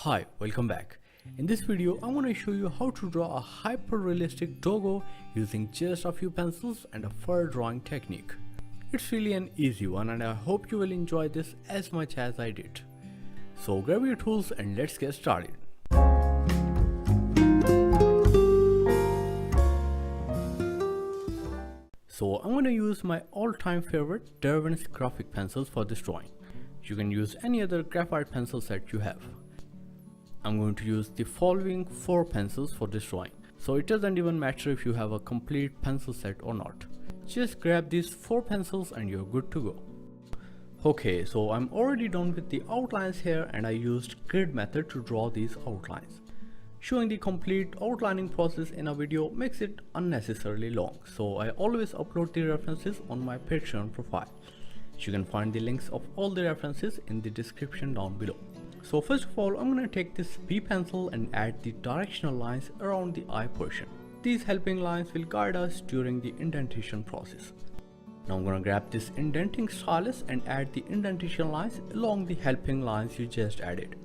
Hi, welcome back. In this video, I'm going to show you how to draw a hyper-realistic doggo using just a few pencils and a fur drawing technique. It's really an easy one and I hope you will enjoy this as much as I did. So grab your tools and let's get started. So I'm going to use my all-time favorite Derwent's graphic pencils for this drawing. You can use any other graphite pencil set you have. I'm going to use the following 4 pencils for this drawing. So it doesn't even matter if you have a complete pencil set or not. Just grab these 4 pencils and you're good to go. Okay, so I'm already done with the outlines here and I used grid method to draw these outlines. Showing the complete outlining process in a video makes it unnecessarily long, so I always upload the references on my Patreon profile. You can find the links of all the references in the description down below. So first of all, I'm going to take this B pencil and add the directional lines around the eye portion. These helping lines will guide us during the indentation process. Now I'm going to grab this indenting stylus and add the indentation lines along the helping lines you just added.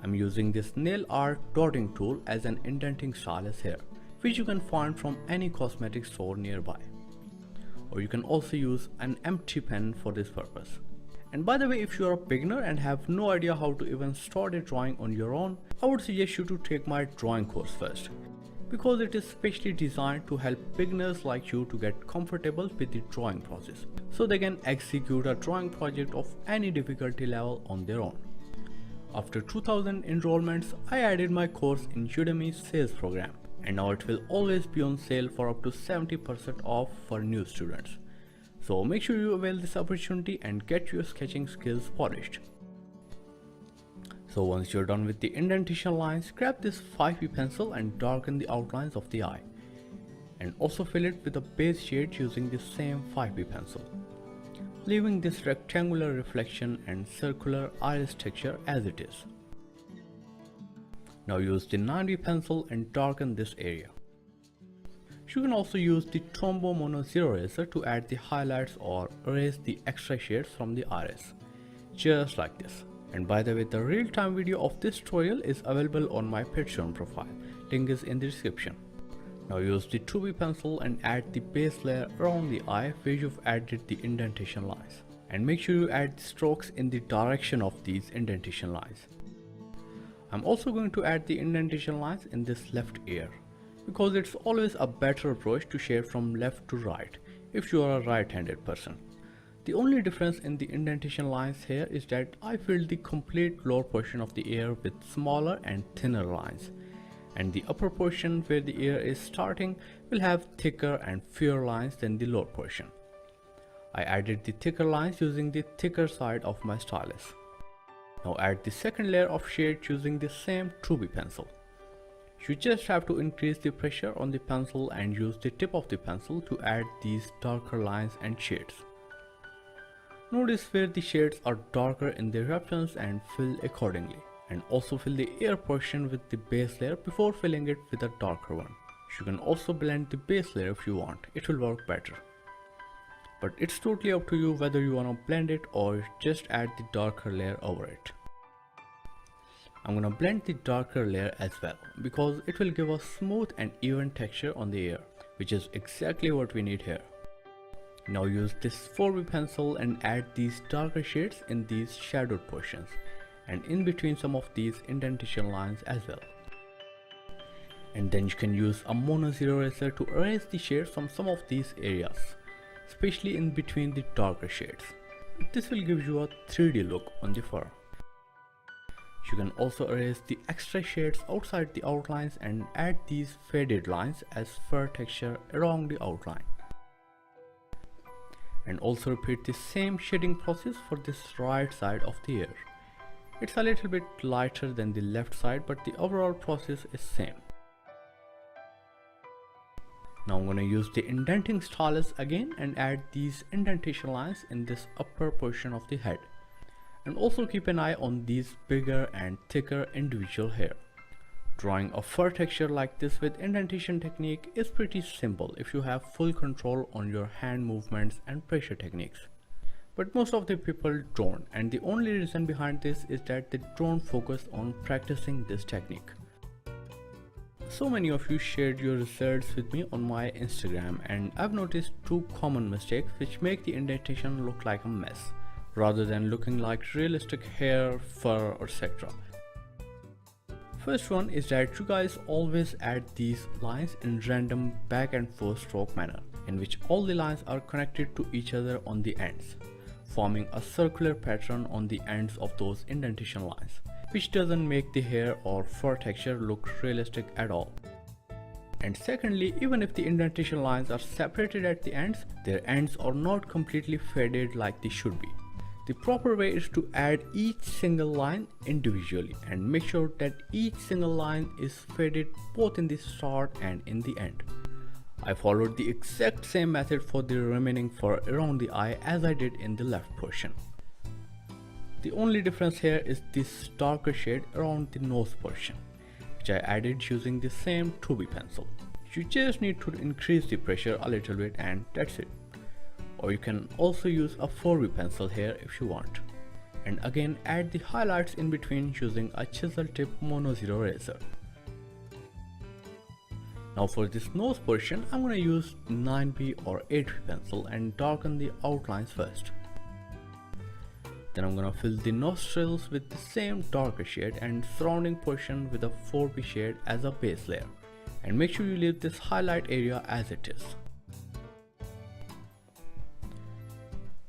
I'm using this nail art dotting tool as an indenting stylus here, which you can find from any cosmetic store nearby. Or you can also use an empty pen for this purpose. And by the way, if you are a beginner and have no idea how to even start a drawing on your own, I would suggest you to take my drawing course first, because it is specially designed to help beginners like you to get comfortable with the drawing process, so they can execute a drawing project of any difficulty level on their own. After 2000 enrollments, I added my course in Udemy's sales program, and now it will always be on sale for up to 70% off for new students. So make sure you avail this opportunity and get your sketching skills polished. So once you're done with the indentation lines, grab this 5B pencil and darken the outlines of the eye. And also fill it with a base shade using the same 5B pencil, leaving this rectangular reflection and circular iris texture as it is. Now use the 9B pencil and darken this area. You can also use the Tombow Mono Zero Eraser to add the highlights or erase the extra shades from the iris, just like this. And by the way, the real-time video of this tutorial is available on my Patreon profile, link is in the description. Now use the 2B pencil and add the base layer around the eye where you've added the indentation lines. And make sure you add the strokes in the direction of these indentation lines. I'm also going to add the indentation lines in this left ear, because it's always a better approach to shade from left to right if you are a right-handed person. The only difference in the indentation lines here is that I filled the complete lower portion of the ear with smaller and thinner lines, and the upper portion where the ear is starting will have thicker and fewer lines than the lower portion. I added the thicker lines using the thicker side of my stylus. Now add the second layer of shade using the same 2B pencil. You just have to increase the pressure on the pencil and use the tip of the pencil to add these darker lines and shades. Notice where the shades are darker in their reference and fill accordingly. And also fill the ear portion with the base layer before filling it with a darker one. You can also blend the base layer if you want, it will work better. But it's totally up to you whether you want to blend it or just add the darker layer over it. I'm gonna blend the darker layer as well, because it will give a smooth and even texture on the ear, which is exactly what we need here. Now use this 4B pencil and add these darker shades in these shadowed portions and in between some of these indentation lines as well. And then you can use a Mono Zero Eraser to erase the shades from some of these areas, especially in between the darker shades. This will give you a 3D look on the fur. You can also erase the extra shades outside the outlines and add these faded lines as fur texture along the outline. And also repeat the same shading process for this right side of the ear. It's a little bit lighter than the left side, but the overall process is same. Now I'm going to use the indenting stylus again and add these indentation lines in this upper portion of the head. And also keep an eye on these bigger and thicker individual hair. Drawing a fur texture like this with indentation technique is pretty simple if you have full control on your hand movements and pressure techniques. But most of the people don't, and the only reason behind this is that they don't focus on practicing this technique. So many of you shared your results with me on my Instagram, and I've noticed two common mistakes which make the indentation look like a mess rather than looking like realistic hair, fur, etc. First one is that you guys always add these lines in random back and forth stroke manner, in which all the lines are connected to each other on the ends, forming a circular pattern on the ends of those indentation lines, which doesn't make the hair or fur texture look realistic at all. And secondly, even if the indentation lines are separated at the ends, their ends are not completely faded like they should be. The proper way is to add each single line individually and make sure that each single line is faded both in the start and in the end. I followed the exact same method for the remaining fur around the eye as I did in the left portion. The only difference here is this darker shade around the nose portion, which I added using the same 2B pencil. You just need to increase the pressure a little bit and that's it. Or you can also use a 4B pencil here if you want. And again add the highlights in between using a chisel tip mono 0 razor. Now for this nose portion, I'm going to use 9B or 8B pencil and darken the outlines first. Then I'm going to fill the nostrils with the same darker shade and surrounding portion with a 4B shade as a base layer. And make sure you leave this highlight area as it is.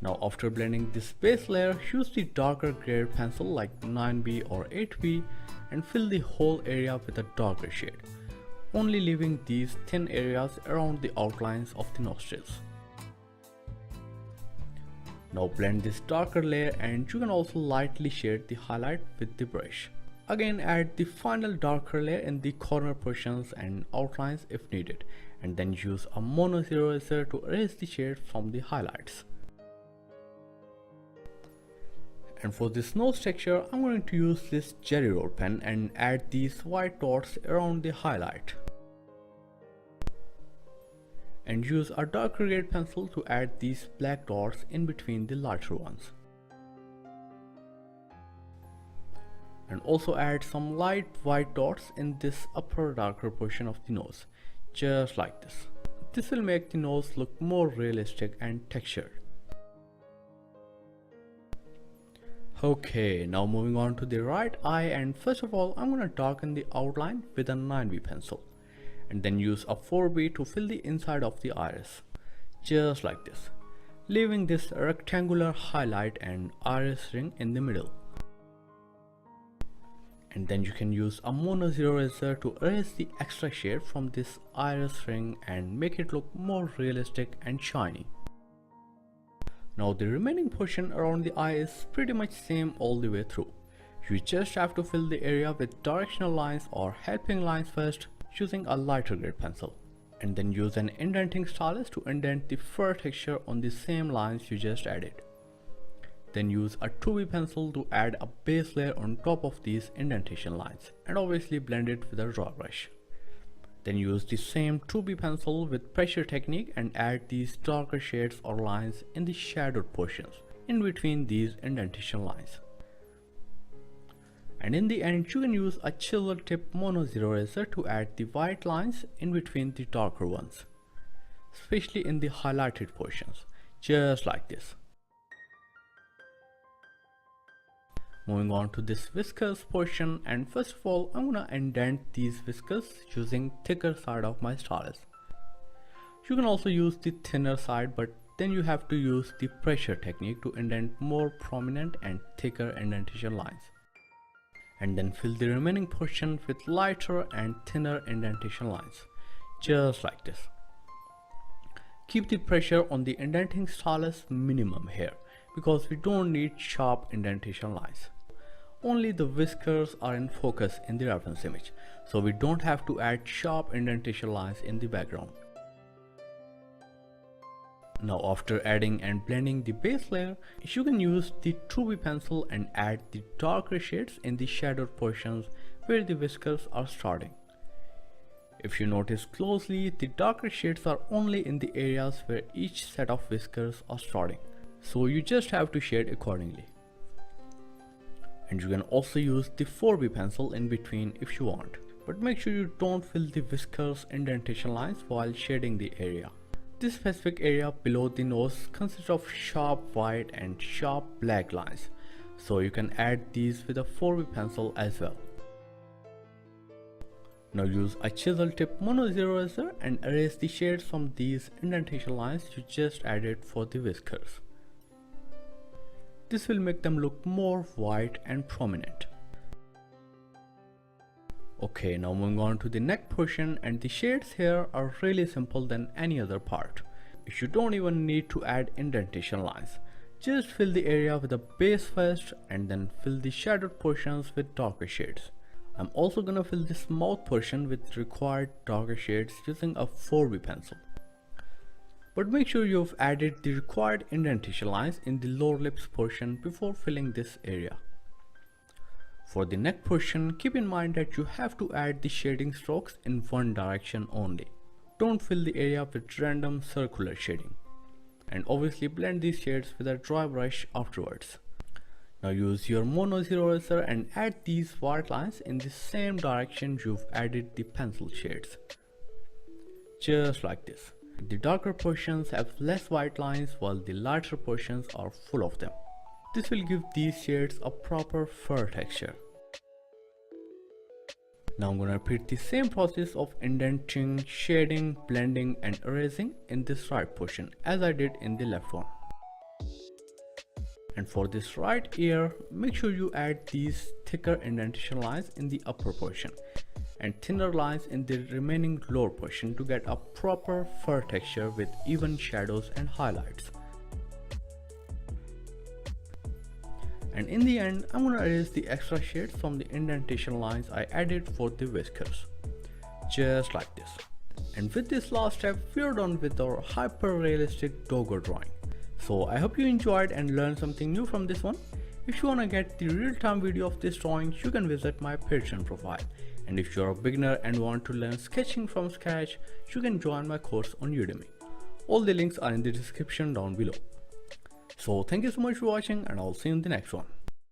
Now after blending this base layer, use the darker grade pencil like 9B or 8B and fill the whole area with a darker shade, only leaving these thin areas around the outlines of the nostrils. Now blend this darker layer and you can also lightly shade the highlight with the brush. Again add the final darker layer in the corner portions and outlines if needed, and then use a mono 0 razor to erase the shade from the highlights. And for this nose texture, I'm going to use this Jelly Roll pen and add these white dots around the highlight. And use a darker grade pencil to add these black dots in between the lighter ones. And also add some light white dots in this upper darker portion of the nose, just like this. This will make the nose look more realistic and textured. Okay, now moving on to the right eye, and first of all I'm going to darken the outline with a 9B pencil and then use a 4B to fill the inside of the iris, just like this, leaving this rectangular highlight and iris ring in the middle. And then you can use a mono 0 razor to erase the extra shade from this iris ring and make it look more realistic and shiny. Now the remaining portion around the eye is pretty much same all the way through. You just have to fill the area with directional lines or helping lines first using a lighter grade pencil, and then use an indenting stylus to indent the fur texture on the same lines you just added. Then use a 2B pencil to add a base layer on top of these indentation lines and obviously blend it with a draw brush. Then use the same 2B pencil with pressure technique and add these darker shades or lines in the shadowed portions in between these indentation lines. And in the end you can use a chisel tip mono 0 razor to add the white lines in between the darker ones, especially in the highlighted portions, just like this. Moving on to this whiskers portion, and first of all I'm gonna indent these whiskers using thicker side of my stylus. You can also use the thinner side, but then you have to use the pressure technique to indent more prominent and thicker indentation lines. And then fill the remaining portion with lighter and thinner indentation lines, just like this. Keep the pressure on the indenting stylus minimum here, because we don't need sharp indentation lines. Only the whiskers are in focus in the reference image, so we don't have to add sharp indentation lines in the background. Now after adding and blending the base layer, you can use the 2B pencil and add the darker shades in the shadowed portions where the whiskers are starting. If you notice closely, the darker shades are only in the areas where each set of whiskers are starting. So you just have to shade accordingly. And you can also use the 4B pencil in between if you want. But make sure you don't fill the whiskers indentation lines while shading the area. This specific area below the nose consists of sharp white and sharp black lines. So you can add these with a 4B pencil as well. Now use a chisel tip mono zero eraser and erase the shades from these indentation lines you just added for the whiskers. This will make them look more white and prominent. Okay, now moving on to the neck portion, and the shades here are really simple than any other part. You don't even need to add indentation lines. Just fill the area with a base first and then fill the shadowed portions with darker shades. I'm also gonna fill this mouth portion with required darker shades using a 4B pencil. But make sure you've added the required indentation lines in the lower lips portion before filling this area. For the neck portion, keep in mind that you have to add the shading strokes in one direction only. Don't fill the area with random circular shading. And obviously blend these shades with a dry brush afterwards. Now use your mono zero eraser and add these white lines in the same direction you've added the pencil shades. Just like this. The darker portions have less white lines while the lighter portions are full of them. This will give these shades a proper fur texture. Now I'm gonna repeat the same process of indenting, shading, blending and erasing in this right portion as I did in the left one. And for this right ear, make sure you add these thicker indentation lines in the upper portion and thinner lines in the remaining lower portion to get a proper fur texture with even shadows and highlights. And in the end, I'm gonna erase the extra shades from the indentation lines I added for the whiskers. Just like this. And with this last step, we're done with our hyper realistic doggo drawing. So I hope you enjoyed and learned something new from this one. If you wanna get the real-time video of this drawing, you can visit my Patreon profile. And if you're a beginner and want to learn sketching from scratch, you can join my course on Udemy. All the links are in the description down below. So thank you so much for watching, and I'll see you in the next one.